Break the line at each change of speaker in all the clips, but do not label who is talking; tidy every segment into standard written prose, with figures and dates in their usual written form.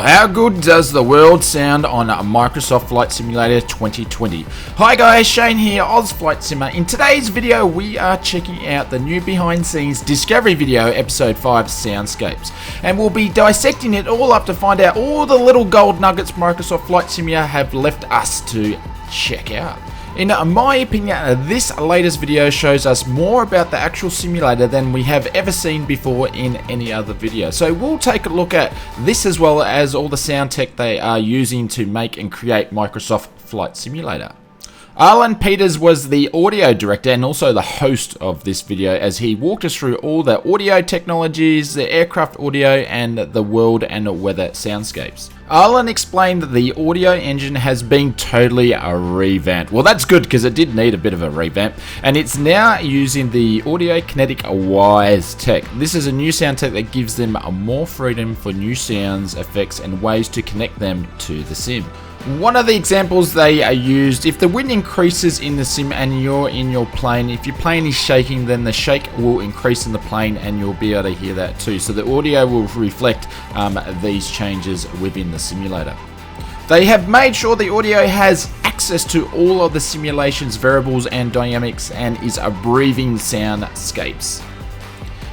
How good does the world sound on Microsoft Flight Simulator 2020? Hi guys, Shane here, Oz Flight Simmer. In today's video, we are checking out the new behind the scenes Discovery video, episode 5, Soundscapes. And we'll be dissecting it all up to find out all the little gold nuggets Microsoft Flight Simulator have left us to check out. In my opinion, this latest video shows us more about the actual simulator than we have ever seen before in any other video. So we'll take a look at this as well as all the sound tech they are using to make and create Microsoft Flight Simulator. Alan Peters was the audio director and also the host of this video as he walked us through all the audio technologies, the aircraft audio and the world and weather soundscapes. Alan explained that the audio engine has been totally revamped. Well, that's good because it did need a bit of a revamp, and it's now using the Audio Kinetic Wise tech. This is a new sound tech that gives them more freedom for new sounds, effects and ways to connect them to the sim. One of the examples they are used, if the wind increases in the sim and you're in your plane, if your plane is shaking, then the shake will increase in the plane and you'll be able to hear that too. So the audio will reflect these changes within the simulator. They have made sure the audio has access to all of the simulation's variables and dynamics and is a breathing soundscapes.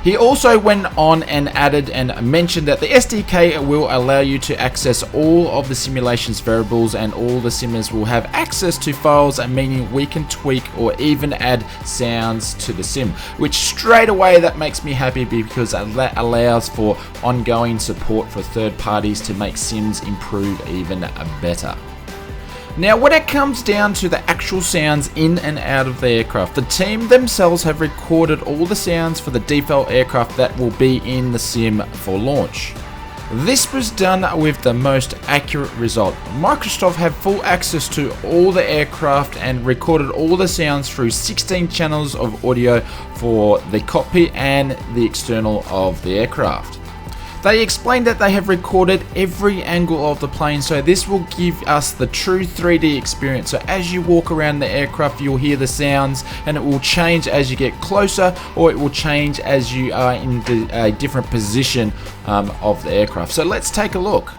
He also went on and added and mentioned that the SDK will allow you to access all of the simulation's variables and all the simmers will have access to files, meaning we can tweak or even add sounds to the sim, which straight away that makes me happy because that allows for ongoing support for third parties to make sims improve even better. Now when it comes down to the actual sounds in and out of the aircraft, the team themselves have recorded all the sounds for the default aircraft that will be in the sim for launch. This was done with the most accurate result. Microsoft have full access to all the aircraft and recorded all the sounds through 16 channels of audio for the cockpit and the external of the aircraft. They explained that they have recorded every angle of the plane, so this will give us the true 3D experience. So as you walk around the aircraft, you'll hear the sounds and it will change as you get closer, or it will change as you are in a different position of the aircraft. So let's take a look.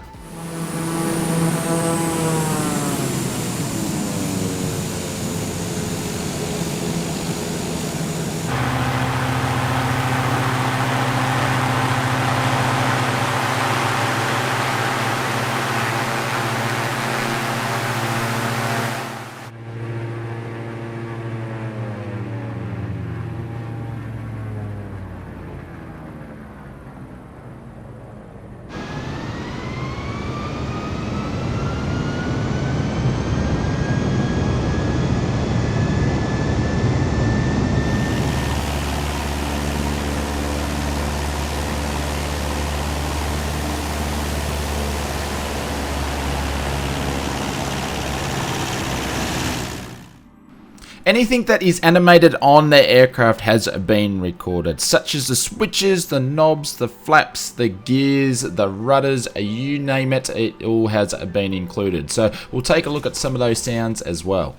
Anything that is animated on the aircraft has been recorded, such as the switches, the knobs, the flaps, the gears, the rudders, you name it, it all has been included. So we'll take a look at some of those sounds as well.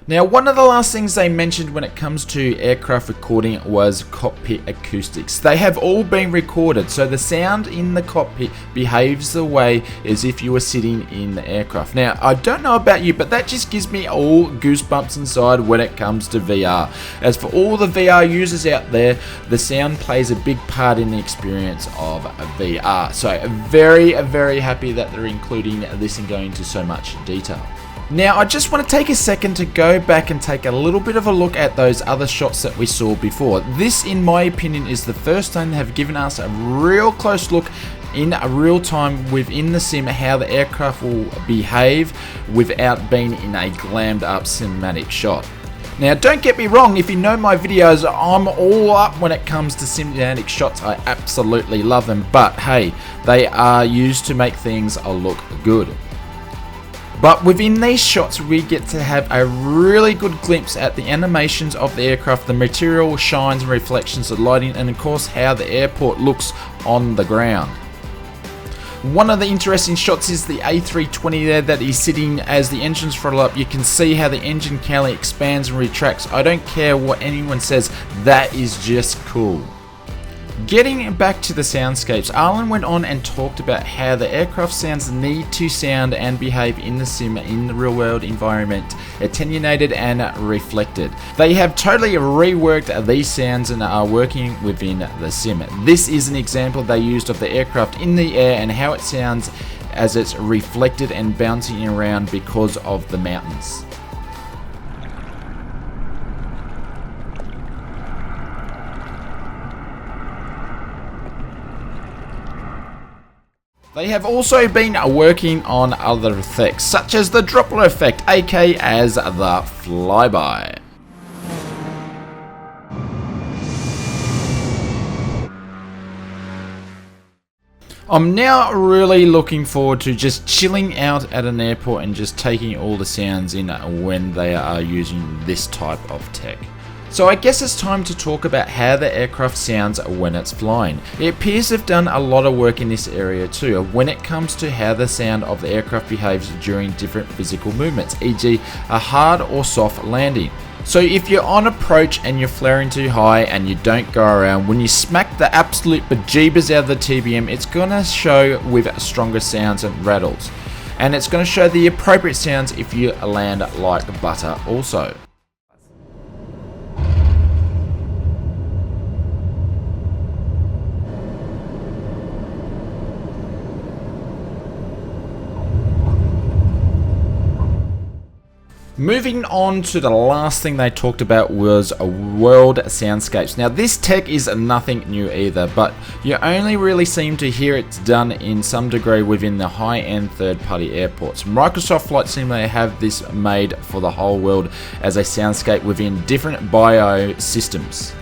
Now, one of the last things they mentioned when it comes to aircraft recording was cockpit acoustics. They have all been recorded, so the sound in the cockpit behaves the way as if you were sitting in the aircraft. Now, I don't know about you, but that just gives me all goosebumps inside when it comes to VR. As for all the VR users out there, the sound plays a big part in the experience of VR. So, very, very happy that they're including this and going into so much detail. Now, I just want to take a second to go back and take a little bit of a look at those other shots that we saw before. This, in my opinion, is the first time they have given us a real close look in a real time within the sim how the aircraft will behave without being in a glammed up cinematic shot. Now, don't get me wrong, if you know my videos, I'm all up when it comes to cinematic shots. I absolutely love them, but hey, they are used to make things look good. But within these shots, we get to have a really good glimpse at the animations of the aircraft, the material shines and reflections of lighting, and of course how the airport looks on the ground. One of the interesting shots is the A320 there that is sitting as the engine's throttle up. You can see how the engine cowling expands and retracts. I don't care what anyone says, that is just cool. Getting back to the soundscapes, Arlen went on and talked about how the aircraft sounds need to sound and behave in the sim in the real world environment, attenuated and reflected. They have totally reworked these sounds and are working within the sim. This is an example they used of the aircraft in the air and how it sounds as it's reflected and bouncing around because of the mountains. They have also been working on other effects, such as the Throttle effect, aka as the flyby. I'm now really looking forward to just chilling out at an airport and just taking all the sounds in when they are using this type of tech. So I guess it's time to talk about how the aircraft sounds when it's flying. It appears they've done a lot of work in this area too, when it comes to how the sound of the aircraft behaves during different physical movements, e.g. a hard or soft landing. So if you're on approach and you're flaring too high and you don't go around, when you smack the absolute bejeebers out of the TBM, it's gonna show with stronger sounds and rattles. And it's gonna show the appropriate sounds if you land like butter also. Moving on to the last thing they talked about was world soundscapes. Now this tech is nothing new either, but you only really seem to hear it's done in some degree within the high-end third-party airports. Microsoft Flight Simulator have this made for the whole world as a soundscape within different biosystems.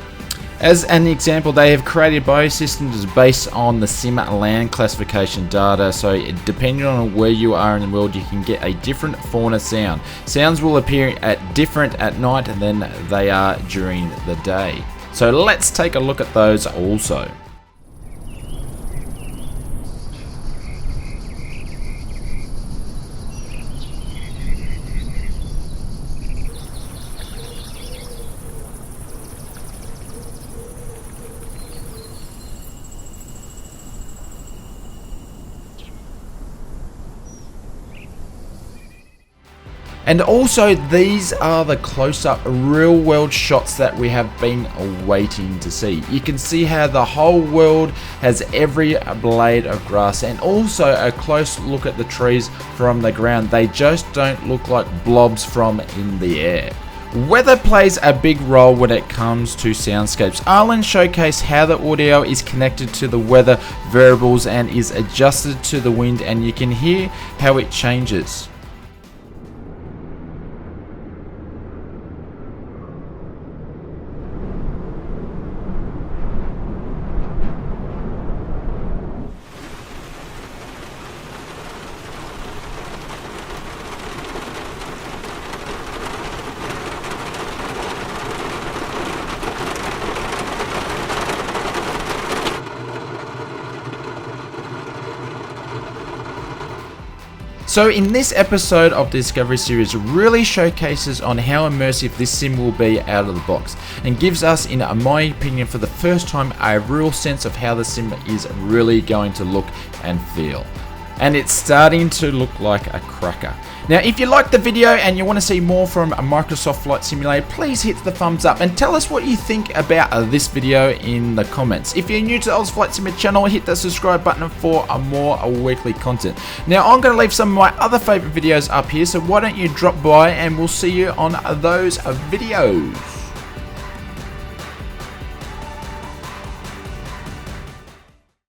As an example, they have created biosystems based on the sim land classification data, so depending on where you are in the world, you can get a different fauna sound. Sounds will appear different at night than they are during the day. So let's take a look at those also. And also these are the close-up real world shots that we have been waiting to see. You can see how the whole world has every blade of grass, and also a close look at the trees from the ground. They just don't look like blobs from in the air. Weather plays a big role when it comes to soundscapes. Arlen showcased how the audio is connected to the weather variables and is adjusted to the wind, and you can hear how it changes. So in this episode of the Discovery series really showcases on how immersive this sim will be out of the box, and gives us, in my opinion, for the first time a real sense of how the sim is really going to look and feel. And it's starting to look like a cracker. Now if you liked the video and you want to see more from Microsoft Flight Simulator, please hit the thumbs up and tell us what you think about this video in the comments. If you're new to the Oz Flight Simulator channel, hit the subscribe button for more weekly content. Now I'm going to leave some of my other favourite videos up here, so why don't you drop by and we'll see you on those videos.